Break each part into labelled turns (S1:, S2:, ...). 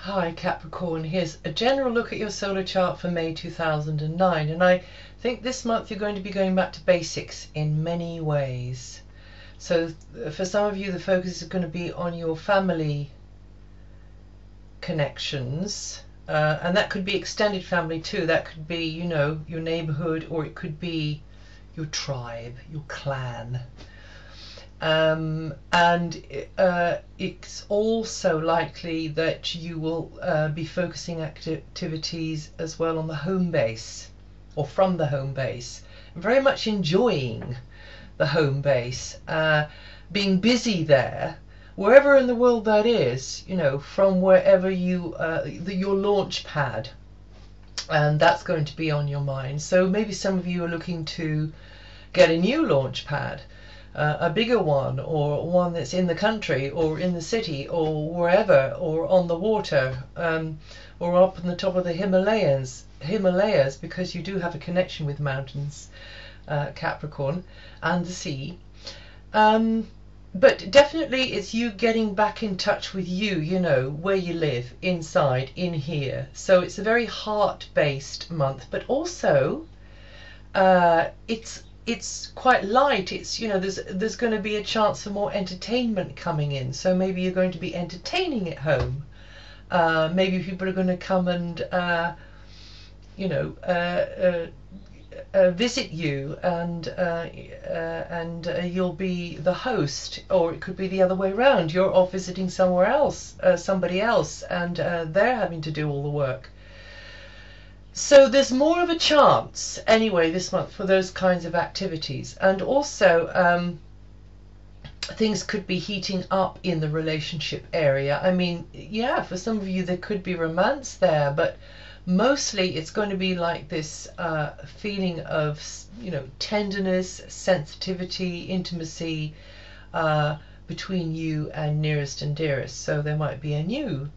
S1: Hi Capricorn, here's a general look at your solar chart for May 2009, and I think this month you're going to be going back to basics in many ways. So for some of you the focus is going to be on your family connections, and that could be extended family too. That could be, you know, your neighborhood, or it could be your tribe, your clan. And it's also likely that you will be focusing activities as well on the home base, or from the home base, very much enjoying the home base, being busy there, wherever in the world that is, you know, from wherever you, your launch pad, and that's going to be on your mind. So maybe some of you are looking to get a new launch pad, a bigger one, or one that's in the country or in the city or wherever, or on the water, or up on the top of the Himalayas, because you do have a connection with mountains, Capricorn, and the sea. But definitely it's you getting back in touch with you, you know, where you live, inside, in here. So it's a very heart-based month, but also it's quite light. It's, you know, there's going to be a chance for more entertainment coming in. So maybe you're going to be entertaining at home. Maybe people are going to come and you know, visit you, and you'll be the host, or it could be the other way around. You're off visiting somewhere else, somebody else, and they're having to do all the work. So there's more of a chance anyway this month for those kinds of activities. And also things could be heating up in the relationship area. I mean, yeah, for some of you there could be romance there, but mostly it's going to be like this feeling of, you know, tenderness, sensitivity, intimacy between you and nearest and dearest. So there might be a new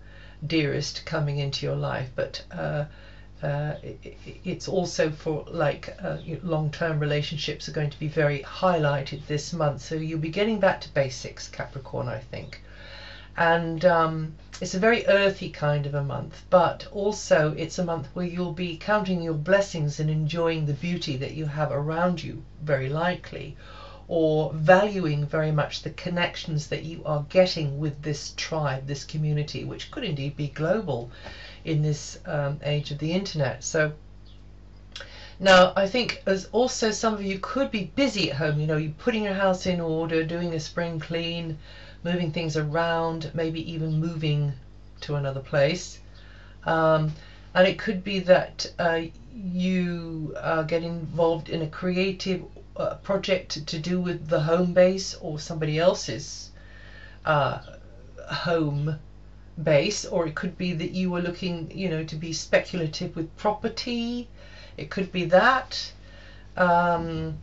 S1: dearest coming into your life, but it's also for like long-term relationships are going to be very highlighted this month. So you'll be getting back to basics, Capricorn, I think. And it's a very earthy kind of a month, but also it's a month where you'll be counting your blessings and enjoying the beauty that you have around you, very likely, or valuing very much the connections that you are getting with this tribe, this community, which could indeed be global in this age of the internet. So now I think as also some of you could be busy at home, you know, you're putting your house in order, doing a spring clean, moving things around, maybe even moving to another place. And it could be that you get involved in a creative project to do with the home base or somebody else's home base, or it could be that you were looking, you know, to be speculative with property. It could be that. So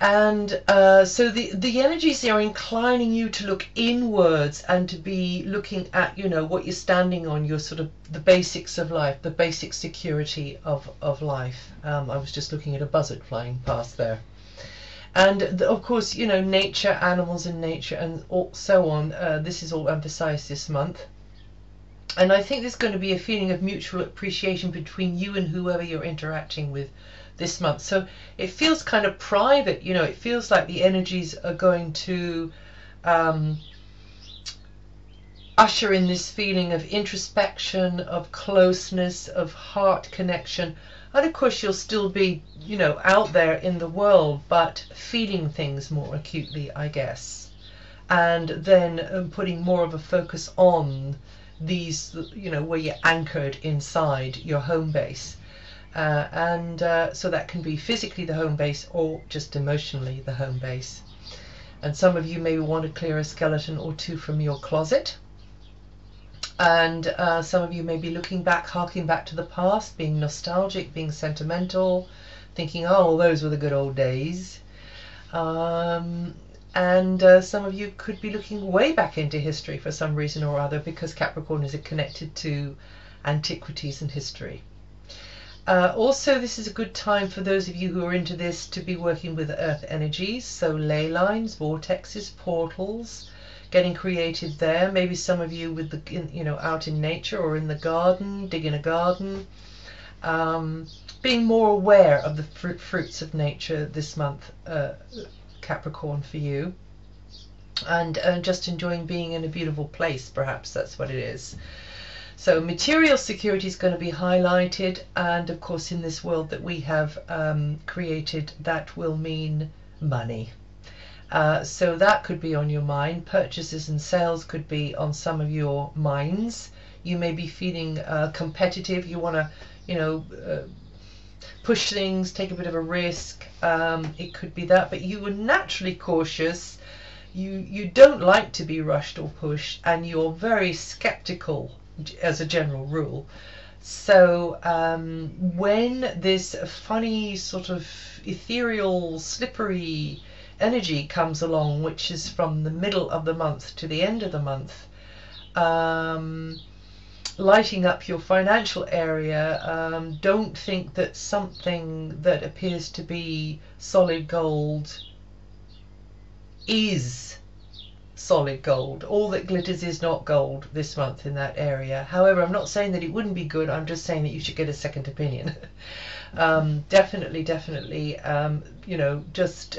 S1: the energies are inclining you to look inwards and to be looking at, you know, what you're standing on, your sort of the basics of life, the basic security of life. I was just looking at a buzzard flying past there. And of course, you know, nature, animals in nature, and so on. This is all emphasized this month. And I think there's going to be a feeling of mutual appreciation between you and whoever you're interacting with this month. So it feels kind of private, you know, it feels like the energies are going to usher in this feeling of introspection, of closeness, of heart connection. And of course you'll still be, you know, out there in the world, but feeling things more acutely, I guess. And then putting more of a focus on these, you know, where you're anchored inside your home base. So that can be physically the home base or just emotionally the home base. And some of you may want to clear a skeleton or two from your closet. And some of you may be looking back, harking back to the past, being nostalgic, being sentimental, thinking, oh, those were the good old days. And some of you could be looking way back into history for some reason or other, because Capricorn is connected to antiquities and history. Also, this is a good time for those of you who are into this to be working with earth energies, so ley lines, vortexes, portals, getting creative there. Maybe some of you with the, out in nature or in the garden, digging a garden. Being more aware of the fruits of nature this month, Capricorn, for you. And just enjoying being in a beautiful place, perhaps that's what it is. So material security is going to be highlighted, and of course in this world that we have created, that will mean money. So that could be on your mind. Purchases and sales could be on some of your minds. You may be feeling competitive. You want to, push things, take a bit of a risk. It could be that, but you are naturally cautious. You don't like to be rushed or pushed, and you're very skeptical as a general rule. So when this funny sort of ethereal, slippery energy comes along, which is from the middle of the month to the end of the month, lighting up your financial area, don't think that something that appears to be solid gold is solid gold. All that glitters is not gold this month in that area. However, I'm not saying that it wouldn't be good. I'm just saying that you should get a second opinion. Definitely, just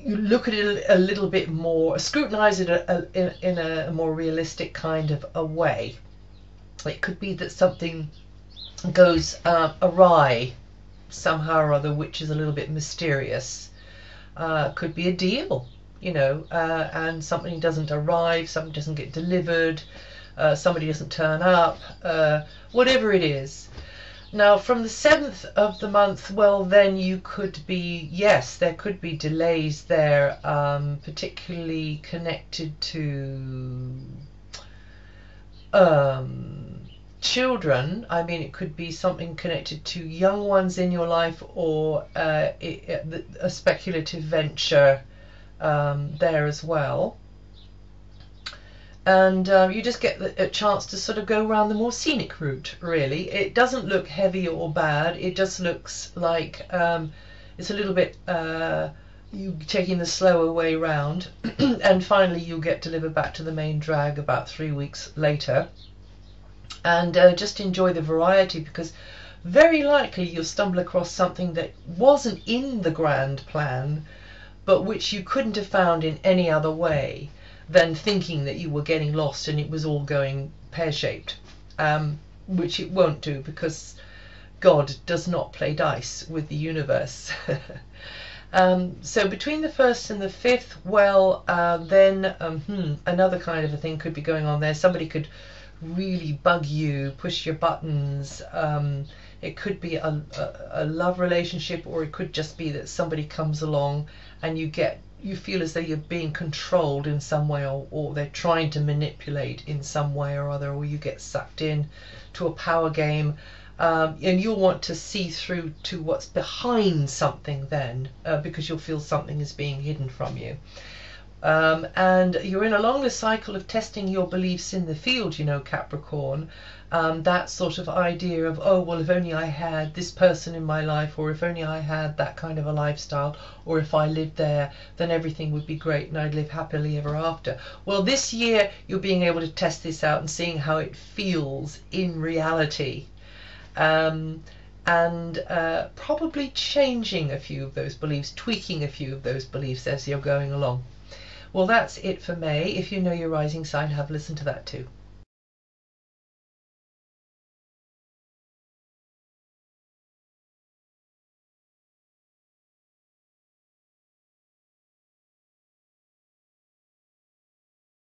S1: you look at it a little bit more, scrutinize it in a more realistic kind of a way. It could be that something goes awry somehow or other, which is a little bit mysterious. Could be a deal, and something doesn't arrive, something doesn't get delivered, somebody doesn't turn up, whatever it is. Now, from the 7th of the month, well, then you could be, yes, there could be delays there, particularly connected to children. I mean, it could be something connected to young ones in your life, or a speculative venture there as well. And you just get a chance to sort of go around the more scenic route, really. It doesn't look heavy or bad. It just looks like it's a little bit you taking the slower way round. And finally you'll get delivered back to the main drag about 3 weeks later. And just enjoy the variety, because very likely you'll stumble across something that wasn't in the grand plan, but which you couldn't have found in any other way than thinking that you were getting lost and it was all going pear-shaped, which it won't do, because God does not play dice with the universe. So between the 1st and the 5th, well, then another kind of a thing could be going on there. Somebody could really bug you, push your buttons. It could be a love relationship, or it could just be that somebody comes along and you feel as though you're being controlled in some way, or they're trying to manipulate in some way or other, or you get sucked in to a power game, and you'll want to see through to what's behind something then, because you'll feel something is being hidden from you. And you're in a longer cycle of testing your beliefs in the field, Capricorn. That sort of idea of, oh, well, if only I had this person in my life, or if only I had that kind of a lifestyle, or if I lived there, then everything would be great and I'd live happily ever after. Well, this year you're being able to test this out and seeing how it feels in reality. And probably changing a few of those beliefs, tweaking a few of those beliefs as you're going along. Well, that's it for May. If you know your rising sign, have a listen to that too.